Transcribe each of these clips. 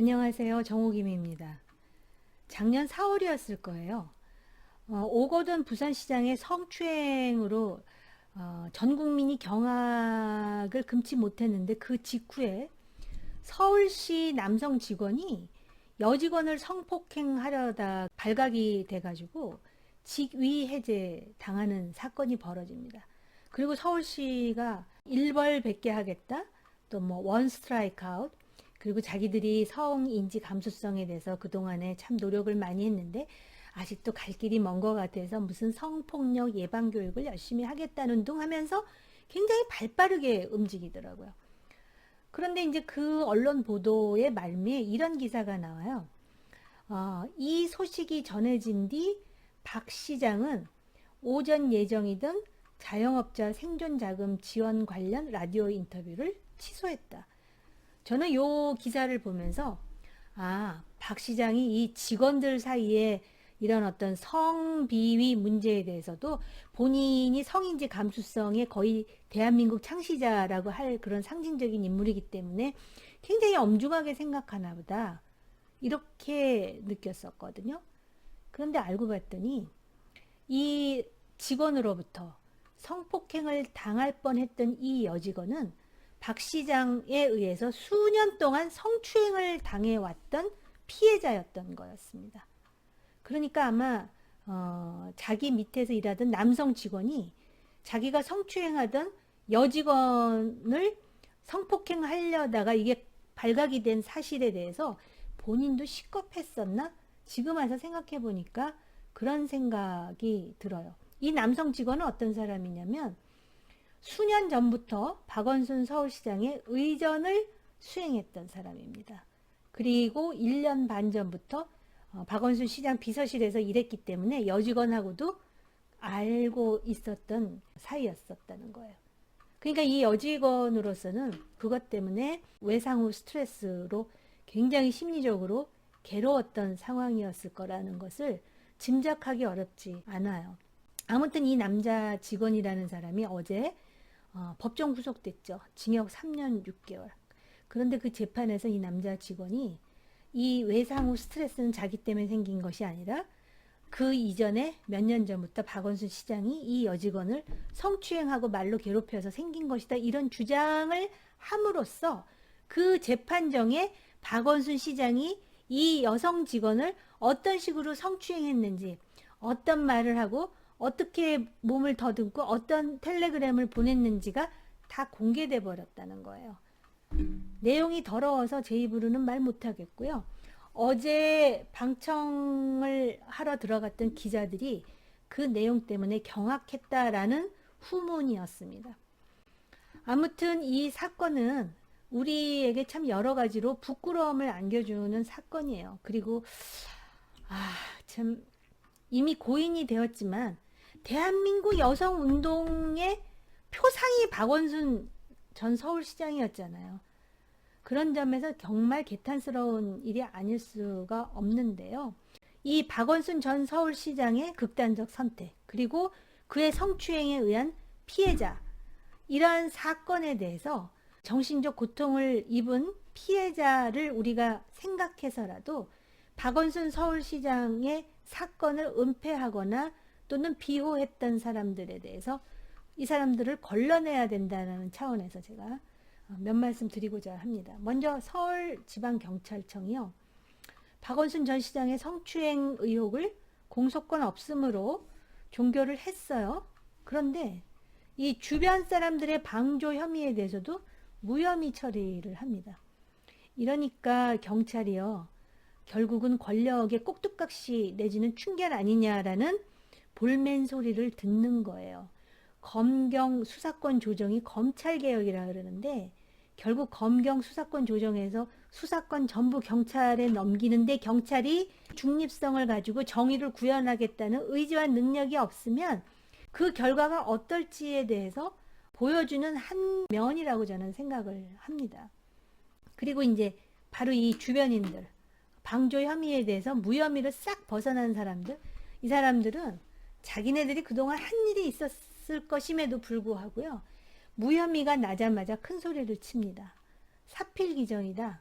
안녕하세요. 정호김입니다. 작년 4월이었을 거예요. 오거돈 부산시장의 성추행으로 전 국민이 경악을 금치 못했는데 그 직후에 서울시 남성 직원이 여직원을 성폭행하려다 발각이 돼가지고 직위 해제 당하는 사건이 벌어집니다. 그리고 서울시가 일벌백계 하겠다, 또 뭐 원 스트라이크 아웃, 그리고 자기들이 성인지 감수성에 대해서 그동안에 참 노력을 많이 했는데 아직도 갈 길이 먼 것 같아서 무슨 성폭력 예방 교육을 열심히 하겠다는 둥 하면서 굉장히 발빠르게 움직이더라고요. 그런데 이제 그 언론 보도의 말미에 이런 기사가 나와요. 이 소식이 전해진 뒤 박 시장은 오전 예정이던 자영업자 생존 자금 지원 관련 라디오 인터뷰를 취소했다. 저는 요 기사를 보면서 박 시장이 이 직원들 사이에 이런 어떤 성비위 문제에 대해서도 본인이 성인지 감수성의 거의 대한민국 창시자라고 할 그런 상징적인 인물이기 때문에 굉장히 엄중하게 생각하나 보다. 이렇게 느꼈었거든요. 그런데 알고 봤더니 이 직원으로부터 성폭행을 당할 뻔했던 이 여직원은 박 시장에 의해서 수년 동안 성추행을 당해왔던 피해자였던 거였습니다. 그러니까 아마 자기 밑에서 일하던 남성 직원이 자기가 성추행하던 여직원을 성폭행하려다가 이게 발각이 된 사실에 대해서 본인도 식겁했었나? 지금 와서 생각해 보니까 그런 생각이 들어요. 이 남성 직원은 어떤 사람이냐면 수년 전부터 박원순 서울시장의 의전을 수행했던 사람입니다. 그리고 1년 반 전부터 박원순 시장 비서실에서 일했기 때문에 여직원하고도 알고 있었던 사이였었다는 거예요. 그러니까 이 여직원으로서는 그것 때문에 외상 후 스트레스로 굉장히 심리적으로 괴로웠던 상황이었을 거라는 것을 짐작하기 어렵지 않아요. 아무튼 이 남자 직원이라는 사람이 어제 법정 구속됐죠. 징역 3년 6개월. 그런데 그 재판에서 이 남자 직원이 이 외상 후 스트레스는 자기 때문에 생긴 것이 아니라 그 이전에 몇 년 전부터 박원순 시장이 이 여직원을 성추행하고 말로 괴롭혀서 생긴 것이다. 이런 주장을 함으로써 그 재판정에 박원순 시장이 이 여성 직원을 어떤 식으로 성추행했는지, 어떤 말을 하고 어떻게 몸을 더듬고 어떤 텔레그램을 보냈는지가 다 공개돼 버렸다는 거예요. 내용이 더러워서 제 입으로는 말 못하겠고요. 어제 방청을 하러 들어갔던 기자들이 그 내용 때문에 경악했다라는 후문이었습니다. 아무튼 이 사건은 우리에게 참 여러 가지로 부끄러움을 안겨주는 사건이에요. 그리고 참 이미 고인이 되었지만 대한민국 여성 운동의 표상이 박원순 전 서울시장이었잖아요. 그런 점에서 정말 개탄스러운 일이 아닐 수가 없는데요. 이 박원순 전 서울시장의 극단적 선택, 그리고 그의 성추행에 의한 피해자, 이러한 사건에 대해서 정신적 고통을 입은 피해자를 우리가 생각해서라도 박원순 서울시장의 사건을 은폐하거나 또는 비호했던 사람들에 대해서 이 사람들을 걸러내야 된다는 차원에서 제가 몇 말씀 드리고자 합니다. 먼저 서울지방경찰청이요. 박원순 전 시장의 성추행 의혹을 공소권 없음으로 종결을 했어요. 그런데 이 주변 사람들의 방조 혐의에 대해서도 무혐의 처리를 합니다. 이러니까 경찰이요. 결국은 권력의 꼭두각시 내지는 충견 아니냐라는 볼멘 소리를 듣는 거예요. 검경 수사권 조정이 검찰개혁이라 그러는데 결국 검경 수사권 조정에서 수사권 전부 경찰에 넘기는데 경찰이 중립성을 가지고 정의를 구현하겠다는 의지와 능력이 없으면 그 결과가 어떨지에 대해서 보여주는 한 면이라고 저는 생각을 합니다. 그리고 이제 바로 이 주변인들, 방조 혐의에 대해서 무혐의로 싹 벗어난 사람들, 이 사람들은 자기네들이 그동안 한 일이 있었을 것임에도 불구하고요. 무혐의가 나자마자 큰 소리를 칩니다. 사필기정이다.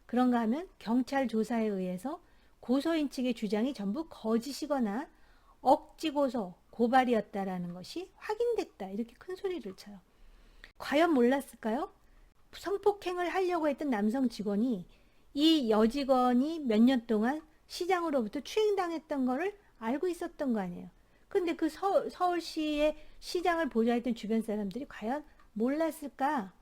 그런가 하면 경찰 조사에 의해서 고소인 측의 주장이 전부 거짓이거나 억지 고소, 고발이었다라는 것이 확인됐다. 이렇게 큰 소리를 쳐요. 과연 몰랐을까요? 성폭행을 하려고 했던 남성 직원이 이 여직원이 몇 년 동안 시장으로부터 추행당했던 거를 알고 있었던 거 아니에요. 근데 그 서울시의 시장을 보좌했던 주변 사람들이 과연 몰랐을까?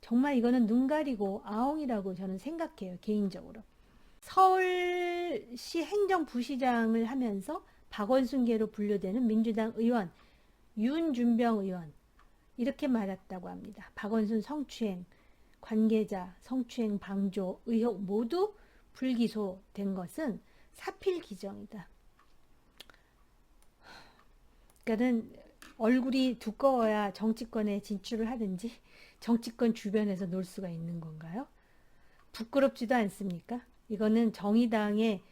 정말 이거는 눈 가리고 아웅이라고 저는 생각해요. 개인적으로. 서울시 행정부시장을 하면서 박원순계로 분류되는 민주당 의원 윤준병 의원 이렇게 말했다고 합니다. 박원순 성추행 관계자 성추행 방조 의혹 모두 불기소된 것은 사필 기정이다. 그러니까는 얼굴이 두꺼워야 정치권에 진출을 하든지 정치권 주변에서 놀 수가 있는 건가요? 부끄럽지도 않습니까? 이거는 정의당의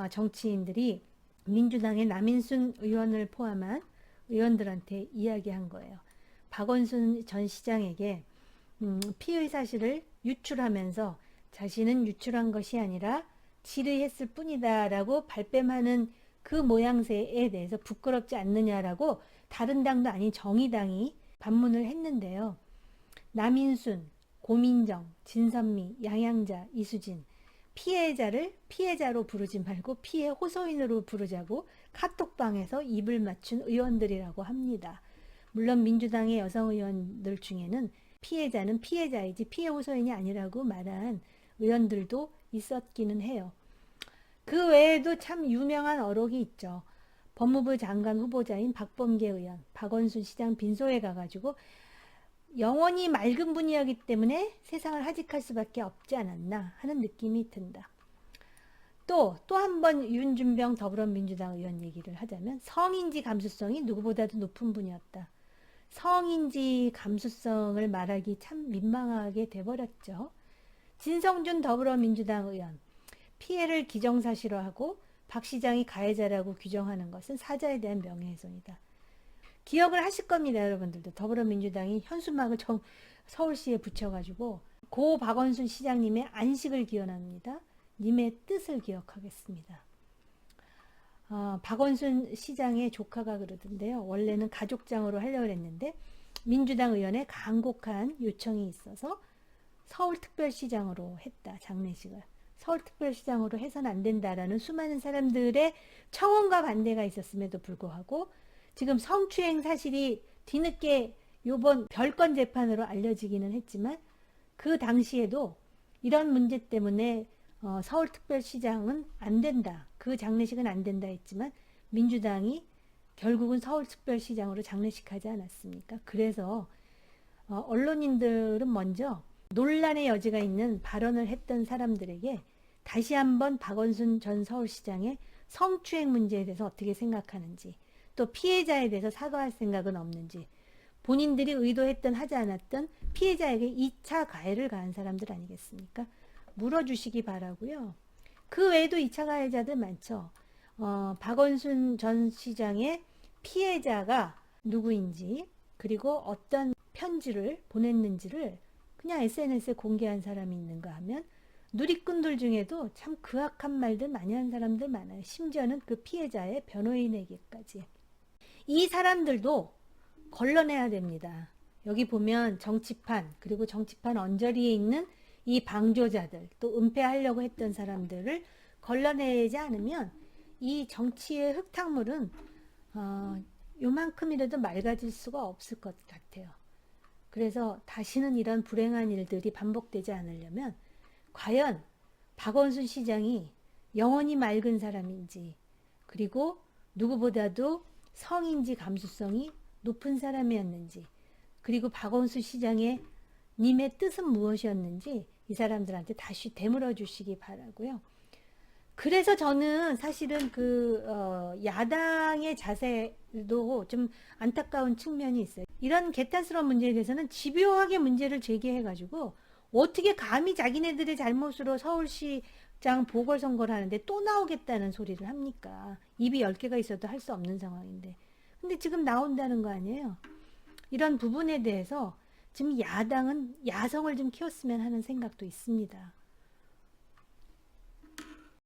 정치인들이 민주당의 남인순 의원을 포함한 의원들한테 이야기한 거예요. 박원순 전 시장에게 피의 사실을 유출하면서 자신은 유출한 것이 아니라 질의했을 뿐이다 라고 발뺌하는 그 모양새에 대해서 부끄럽지 않느냐라고 다른 당도 아닌 정의당이 반문을 했는데요. 남인순, 고민정, 진선미, 양양자, 이수진 피해자를 피해자로 부르지 말고 피해 호소인으로 부르자고 카톡방에서 입을 맞춘 의원들이라고 합니다. 물론 민주당의 여성 의원들 중에는 피해자는 피해자이지 피해 호소인이 아니라고 말한 의원들도 있었기는 해요. 그 외에도 참 유명한 어록이 있죠. 법무부 장관 후보자인 박범계 의원, 박원순 시장 빈소에 가가지고 영원히 맑은 분이었기 때문에 세상을 하직할 수밖에 없지 않았나 하는 느낌이 든다. 또 한 번 윤준병 더불어민주당 의원 얘기를 하자면 성인지 감수성이 누구보다도 높은 분이었다. 성인지 감수성을 말하기 참 민망하게 돼버렸죠. 진성준 더불어민주당 의원 피해를 기정사실화하고 박 시장이 가해자라고 규정하는 것은 사자에 대한 명예훼손이다. 기억을 하실 겁니다. 여러분들도 더불어민주당이 현수막을 서울시에 붙여가지고 고 박원순 시장님의 안식을 기원합니다. 님의 뜻을 기억하겠습니다. 박원순 시장의 조카가 그러던데요. 원래는 가족장으로 하려고 했는데 민주당 의원의 간곡한 요청이 있어서 서울특별시장으로 했다. 장례식을. 서울특별시장으로 해서는 안 된다라는 수많은 사람들의 청원과 반대가 있었음에도 불구하고 지금 성추행 사실이 뒤늦게 요번 별건 재판으로 알려지기는 했지만 그 당시에도 이런 문제 때문에 서울특별시장은 안 된다. 그 장례식은 안 된다 했지만 민주당이 결국은 서울특별시장으로 장례식하지 않았습니까? 그래서 언론인들은 먼저 논란의 여지가 있는 발언을 했던 사람들에게 다시 한번 박원순 전 서울시장의 성추행 문제에 대해서 어떻게 생각하는지 또 피해자에 대해서 사과할 생각은 없는지 본인들이 의도했던 하지 않았던 피해자에게 2차 가해를 가한 사람들 아니겠습니까? 물어주시기 바라고요. 그 외에도 2차 가해자들 많죠. 박원순 전 시장의 피해자가 누구인지 그리고 어떤 편지를 보냈는지를 그냥 SNS에 공개한 사람이 있는가 하면 누리꾼들 중에도 참 그악한 말들 많이 한 사람들 많아요. 심지어는 그 피해자의 변호인에게까지. 이 사람들도 걸러내야 됩니다. 여기 보면 정치판 그리고 정치판 언저리에 있는 이 방조자들 또 은폐하려고 했던 사람들을 걸러내지 않으면 이 정치의 흙탕물은 요만큼이라도 맑아질 수가 없을 것 같아요. 그래서 다시는 이런 불행한 일들이 반복되지 않으려면 과연 박원순 시장이 영원히 맑은 사람인지 그리고 누구보다도 성인지 감수성이 높은 사람이었는지 그리고 박원순 시장의 님의 뜻은 무엇이었는지 이 사람들한테 다시 되물어 주시기 바라고요. 그래서 저는 사실은 야당의 자세도 좀 안타까운 측면이 있어요. 이런 개탄스러운 문제에 대해서는 집요하게 문제를 제기해가지고 어떻게 감히 자기네들의 잘못으로 서울시장 보궐선거를 하는데 또 나오겠다는 소리를 합니까? 입이 10개가 있어도 할 수 없는 상황인데. 근데 지금 나온다는 거 아니에요? 이런 부분에 대해서 지금 야당은 야성을 좀 키웠으면 하는 생각도 있습니다.